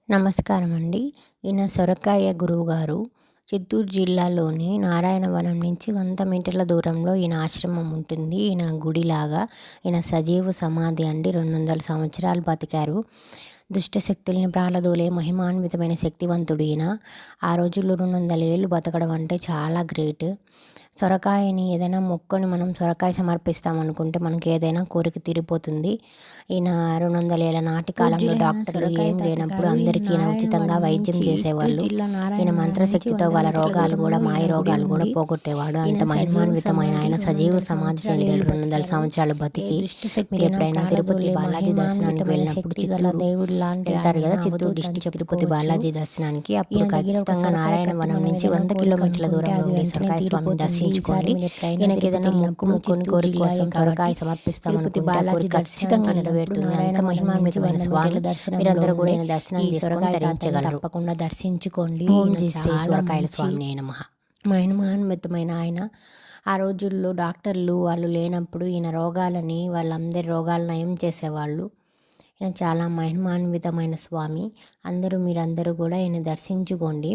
నమస్కారం అండి. ఈయన సొరకాయ గురువుగారు. చిత్తూరు జిల్లాలోని నారాయణవనం నుంచి 100 మీటర్ల దూరంలో ఈయన ఆశ్రమం ఉంటుంది. ఈయన గుడిలాగా. ఈయన సజీవ సమాధి అండి. 200 సంవత్సరాలు బతికారు. దుష్ట శక్తుల్ని ప్రాలదోలే మహిమాన్వితమైన శక్తివంతుడు ఈయన. ఆ రోజుల్లో 200 ఏళ్ళు బతకడం అంటే చాలా గ్రేట్. సొరకాయని ఏదైనా మొక్కుని మనం సొరకాయ సమర్పిస్తామనుకుంటే మనకి ఏదైనా కోరిక తీరిపోతుంది. ఈయన 200 ఏళ్ల నాటి కాలంలో డాక్టర్లు ఏం లేనప్పుడు అందరికీ ఈయన ఉచితంగా వైద్యం చేసేవాళ్ళు. ఈయన మంత్రశక్తితో వాళ్ళ రోగాలు కూడా మాయ రోగాలు కూడా పోగొట్టేవాడు. అంత మహిమాన్వితమైన ఆయన సజీవ సమాధి చెందాడు 200 సంవత్సరాలు బతికి. మీరు ఎప్పుడైనా తిరుపతి బాలాజీ దర్శనానికి వెళ్ళినప్పుడు చిత్తూరు వెళ్తారు కదా, చిత్తూరు డిస్టిక్ తిరుపతి బాలాజీ దర్శనానికి, అప్పుడు ఖచ్చితంగా నారాయణవనం నుంచి 100 కిలోమీటర్ల దూరంలో ఉండే సొరకాయ స్వామిని దర్శించుకోండి. ఈయనకి ఏదైనా మొక్కుని కోరిక కోసం సొరకాయ సమర్పిస్తామనుకుంటే ఖచ్చితంగా నెరవేరుతుంది. అంత మహిమాన్వితమైన స్వామి. మీరందరూ కూడా ఈయన దర్శనం చేసుకొని తరించగలరు. తప్పకుండా దర్శించుకోండి. ఓం శ్రీ సొరకాయల స్వామినే నమః. మహిమాన్వితమైన ఆయన. ఆ రోజుల్లో డాక్టర్లు వాళ్ళు లేనప్పుడు ఈయన రోగాలని వాళ్ళందరి రోగాలు నయం చేసేవాళ్ళు. ఈయన చాలా మహిమాన్వితమైన స్వామి. మీరందరూ కూడా ఈయన దర్శించుకోండి.